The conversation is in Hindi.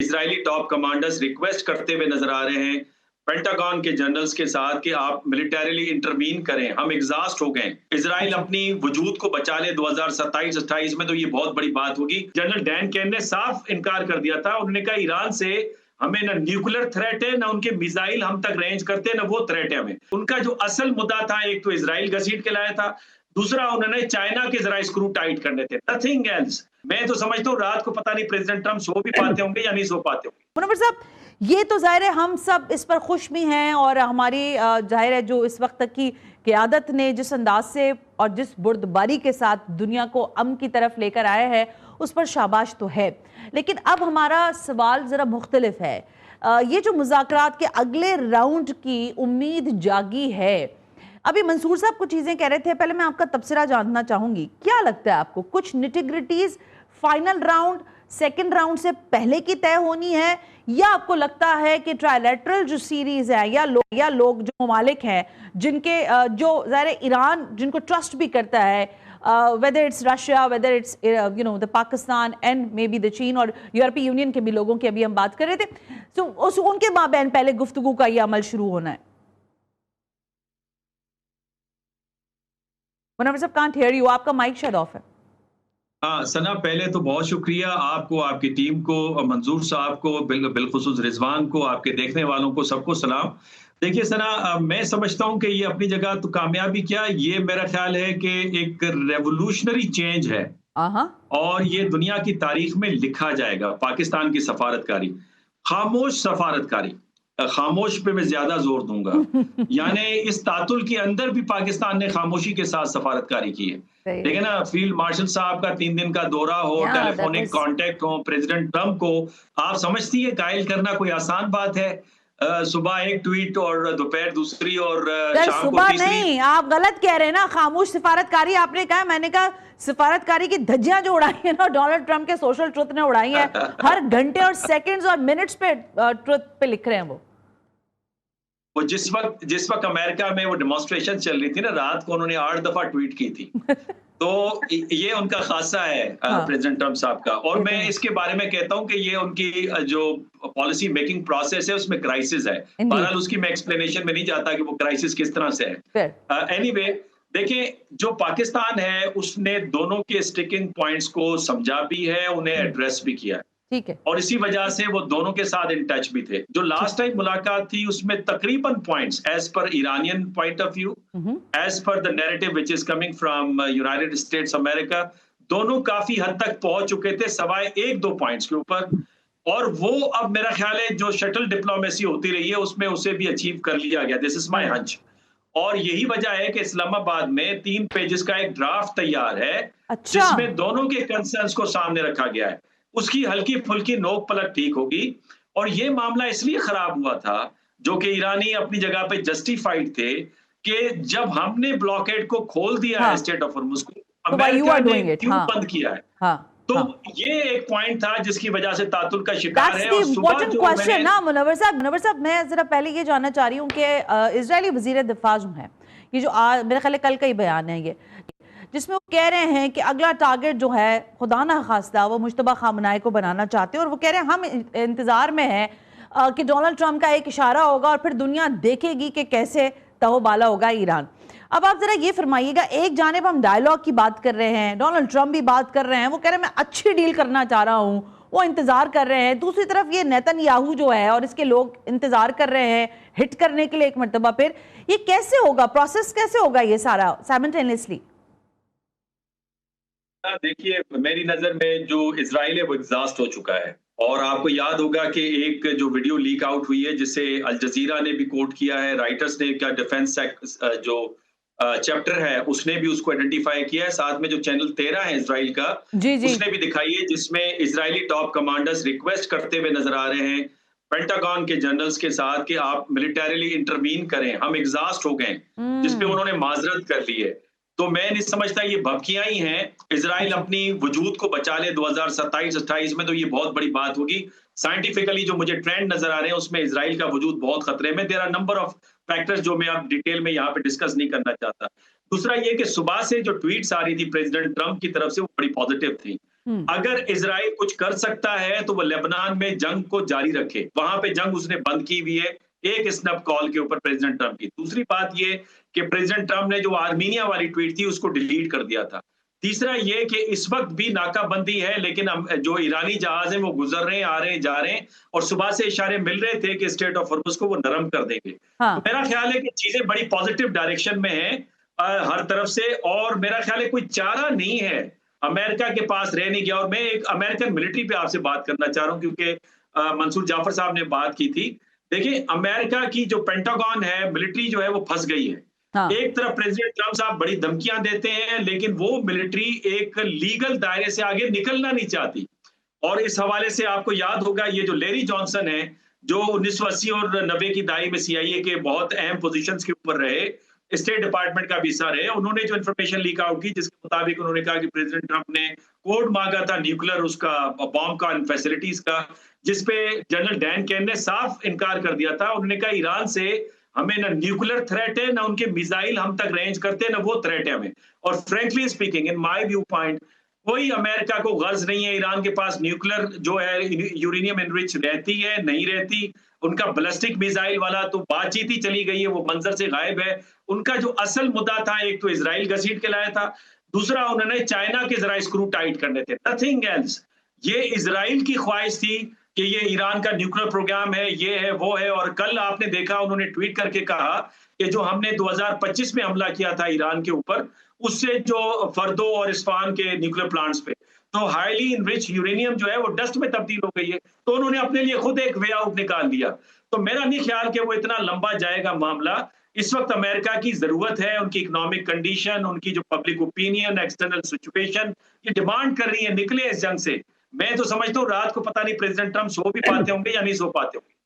इजरायली टॉप कमांडर्स रिक्वेस्ट करते हुए नजर आ रहे हैं पेंटागन के जनरल्स के साथ कि आप मिलिटरीली इंटरवीन करें, हम एग्जॉस्ट हो गए। इजराइल अपनी वजूद को बचा ले 2027-28 में, तो ये बहुत बड़ी बात होगी। जनरल डैन केन ने साफ इनकार कर दिया था, उन्होंने कहा ईरान से हमें ना न्यूक्लियर थ्रेट है, ना उनके मिसाइल हम तक रेंज करते हैं, ना वो थ्रेट है हमें। उनका जो असल मुद्दा था, एक तो इजराइल घसीट के लाया था, दूसरा उन्होंने चाइना के जरा स्क्रू टाइट करने थे, नथिंग एल्स। मैं तो समझता हूँ रात को पता नहीं प्रेसिडेंट ट्रम्प सो भी पाते होंगे या नहीं सो पाते होंगे। मुनव्वर साहब, ये तो जाहिर है हम सब इस पर खुश भी हैं, और हमारी जाहिर है जो इस वक्त तक की क़यादत ने जिस अंदाज से और जिस बुर्दबारी के साथ दुनिया को अमन की तरफ लेकर आया है, उस पर शाबाश तो है। लेकिन अब हमारा सवाल ज़रा मुख्तलिफ है। ये जो मुज़ाकरात के अगले राउंड की उम्मीद जागी है, अभी मंसूर साहब कुछ चीज़ें कह रहे थे, पहले मैं आपका तबसरा जानना चाहूँगी। क्या लगता है आपको, कुछ nitty-gritties final round second round से पहले की तय होनी है, या आपको लगता है कि ट्राइलेटरल जो सीरीज है या लोग जो ममालिक हैं जिनके जो ज़ाहिर ईरान जिनको ट्रस्ट भी करता है, whether it's Russia, whether it's the Pakistan and maybe the चीन और यूरोपीय यूनियन के भी लोगों की अभी हम बात कर रहे थे, तो उनके माबैन पहले गुफ्तगू का ये अमल शुरू होना है। मुनव्वर साहब, कांट हियर यू, आपका माइक शायद ऑफ है। हाँ सना, पहले तो बहुत शुक्रिया आपको, आपकी टीम को, मंजूर साहब को, बिलखुसूस रिजवान को, आपके देखने वालों को, सबको सलाम। देखिए सना, मैं समझता हूं कि ये अपनी जगह तो कामयाबी क्या, ये मेरा ख्याल है कि एक रेवोल्यूशनरी चेंज है और ये दुनिया की तारीख में लिखा जाएगा। पाकिस्तान की सफारतकारी, खामोश सफारतकारी, खामोश पे मैं ज्यादा जोर दूंगा। यानी इस तातुल के अंदर भी पाकिस्तान ने खामोशी के साथ सफारतकारी की है। देखिए ना, फील्ड मार्शल साहब का 3 दिन का दौरा हो, टेलीफोनिक कांटेक्ट हो प्रेसिडेंट ट्रम्प को, आप समझती है कायल करना कोई आसान बात है? सुबह एक ट्वीट और दोपहर दूसरी और शाम को तीसरी। नहीं, आप गलत कह रहे हैं ना। खामोश सिफारतकारी आपने कहा, मैंने कहा सिफारतकारी की धज्जियां जो उड़ाई है ना डोनाल्ड ट्रम्प के सोशल ट्रुथ ने उड़ाई है, हर घंटे और सेकंड्स और मिनट्स पे ट्रुथ पे लिख रहे हैं वो जिस वक्त अमेरिका में वो डेमोन्स्ट्रेशन चल रही थी ना, रात को उन्होंने 8 दफा ट्वीट की थी। तो ये उनका खासा है प्रेसिडेंट ट्रम्प साहब का। और मैं इसके बारे में कहता हूं कि ये उनकी जो पॉलिसी मेकिंग प्रोसेस है उसमें क्राइसिस है। बहरहाल उसकी मैं एक्सप्लेनेशन में नहीं जाता कि वो क्राइसिस किस तरह से है। एनीवे, देखिए जो पाकिस्तान है उसने दोनों के स्टिकिंग पॉइंट्स को समझा भी है, उन्हें एड्रेस भी किया है, ठीक है, और इसी वजह से वो दोनों के साथ इन टच भी थे। जो लास्ट टाइम मुलाकात थी उसमें तकरीबन points as per Iranian point of view, as per the narrative which is coming from United States America, दोनों काफी हद तक पहुंच चुके थे सवाए 1-2 पॉइंट्स के ऊपर। और वो अब मेरा ख्याल है जो शटल डिप्लोमेसी होती रही है उसमें उसे भी अचीव कर लिया गया। This is my hunch. और यही वजह है कि इस्लामाबाद में 3 पेजेस का एक ड्राफ्ट तैयार है, जिसमें दोनों के कंसर्न्स को सामने रखा गया है। उसकी हल्की फुल्की नोक पलट ठीक होगी। और ये मामला इसलिए खराब हुआ था, जो कि ईरानी अपनी जगह पे जस्टिफाइड थे, कि जब हमने ब्लॉकेड को खोल दिया है स्टेट ऑफ हॉर्मुज को, अमेरिका ने क्यों बंद किया है? तो ये एक पॉइंट था जिसकी वजह से तातुल का शिकार है। और सुबह जो क्वेश्चन ना मुनव्वर साहब, मैं जरा पहले ये जानना चाह रही हूँ कि इजरायली वजीर दिफा जो है, ये जो मेरे ख्याल कल का ही बयान है ये, जिसमें वो कह रहे हैं कि अगला टारगेट जो है खुदा ना खास्ता वो मुश्तबा खामनाई को बनाना चाहते हैं, और वो कह रहे हैं हम इंतजार में हैं कि डोनाल्ड ट्रम्प का एक इशारा होगा और फिर दुनिया देखेगी कि कैसे तहोबाला होगा ईरान। अब आप जरा ये फरमाइएगा, एक जानिब हम डायलॉग की बात कर रहे हैं, डोनाल्ड ट्रम्प भी बात कर रहे हैं, वो कह रहे हैं मैं अच्छी डील करना चाह रहा हूँ, वो इंतजार कर रहे हैं, दूसरी तरफ ये नेतन्याहू जो है और इसके लोग इंतजार कर रहे हैं हिट करने के लिए एक मरतबा। फिर ये कैसे होगा, प्रोसेस कैसे होगा ये सारा साइमल्टेनियसली? देखिए, मेरी नजर में जो इजराइल है वो एग्जॉस्ट हो चुका है। और आपको याद होगा कि एक जो वीडियो लीक आउट हुई है जिसे अल जजीरा ने भी कोट किया है, राइटर्स ने, क्या डिफेंस जो चैप्टर है उसने भी उसको आइडेंटिफाई किया है, साथ में जो चैनल 13 है इजराइल का उसने भी दिखाई है, जिसमें इजरायली टॉप कमांडर्स रिक्वेस्ट करते हुए नजर आ रहे हैं पेंटागन के जनरल्स के साथ कि आप मिलिटरीली इंटरवीन करें, हम एग्जॉस्ट हो गए, जिसपे उन्होंने माजरत कर ली है। तो मैं नहीं समझता ये भभकियां ही हैं। इजराइल अपनी वजूद को बचा ले 2027-28 में, तो ये बहुत बड़ी बात होगी। साइंटिफिकली जो मुझे ट्रेंड नजर आ रहे हैं उसमें इजराइल का वजूद बहुत खतरे में। There are number of factors जो मैं आप डिटेल में यहाँ पे डिस्कस नहीं करना चाहता। दूसरा ये कि सुबह से जो ट्वीट्स आ रही थी प्रेसिडेंट ट्रम्प की तरफ से वो बड़ी पॉजिटिव थी। अगर इजराइल कुछ कर सकता है तो वो लेबनान में जंग को जारी रखे, वहां पे जंग उसने बंद की हुई है एक स्नैप कॉल के ऊपर प्रेसिडेंट ट्रंप की। दूसरी बात ये कि प्रेसिडेंट ट्रंप ने जो आर्मीनिया वाली ट्वीट थी उसको डिलीट कर दिया था। तीसरा ये कि इस वक्त भी नाकाबंदी है, लेकिन जो ईरानी जहाज हैं वो गुजर रहे हैं, आ रहे हैं, जा रहे हैं, और सुबह से इशारे मिल रहे थे कि स्ट्रेट ऑफ हॉर्मुज को वो नरम कर देंगे। हाँ। तो मेरा ख्याल है कि चीजें बड़ी पॉजिटिव डायरेक्शन में हैं हर तरफ से, और मेरा ख्याल है कोई चारा नहीं है अमेरिका के पास रह नहीं गया। और मैं एक अमेरिकन मिलिट्री पे आपसे बात करना चाह रहा हूँ, क्योंकि मंसूर जाफर साहब ने बात की थी। देखिए, अमेरिका की जो पेंटागन है, मिलिट्री जो है वो फंस गई है। हाँ। एक तरफ प्रेसिडेंट ट्रंप साहब बड़ी धमकियां देते हैं, लेकिन वो मिलिट्री एक लीगल दायरे से आगे निकलना नहीं चाहती। और इस हवाले से आपको याद होगा, ये जो लेरी जॉनसन है, जो 1980 और 90 की दहाई में CIA के बहुत अहम पोजीशंस के ऊपर रहे, स्टेट डिपार्टमेंट का भी हिस्सा रहे, उन्होंने जो इन्फॉर्मेशन लीक आउट की, जिसके मुताबिक उन्होंने कहा कि प्रेसिडेंट ट्रंप ने कोड मांगा था न्यूक्लियर उसका बॉम्ब का, फैसिलिटीज का, जिसपे जनरल डैन केन ने साफ इनकार कर दिया था। उन्होंने कहा ईरान से हमें ना न्यूक्लियर थ्रेट है, ना उनके मिसाइल हम तक रेंज करते हैं, ना वो थ्रेट है हमें। और frankly speaking, in my view point, कोई अमेरिका को गर्ज नहीं है ईरान के पास न्यूक्लियर जो है यूरेनियम एनरिच रहती है नहीं रहती। उनका बैलिस्टिक मिसाइल वाला तो बातचीत ही चली गई है, वो मंजर से गायब है। उनका जो असल मुद्दा था, एक तो इजराइल घसीट के लाया था, दूसरा उन्होंने चाइना के जरा स्क्रू टाइट करने थे, नथिंग एल्स। ये इजराइल की ख्वाहिश थी कि ये ईरान का न्यूक्लियर प्रोग्राम है, ये है, वो है। और कल आपने देखा, उन्होंने ट्वीट करके कहा कि जो हमने 2025 में हमला किया था ईरान के ऊपर, उससे जो फर्दो और इस्फहान के न्यूक्लियर प्लांट्स पे, तो हाईली इनरिच यूरेनियम जो है वो डस्ट में तब्दील हो गई है। तो उन्होंने अपने लिए खुद एक वे आउट निकाल लिया। तो मेरा नहीं ख्याल कि वो इतना लंबा जाएगा मामला। इस वक्त अमेरिका की जरूरत है, उनकी इकोनॉमिक कंडीशन, उनकी जो पब्लिक ओपिनियन, एक्सटर्नल सिचुएशन, ये डिमांड कर रही है निकले इस जंग से। मैं तो समझता हूँ रात को पता नहीं प्रेसिडेंट ट्रंप सो भी पाते होंगे या नहीं सो पाते होंगे।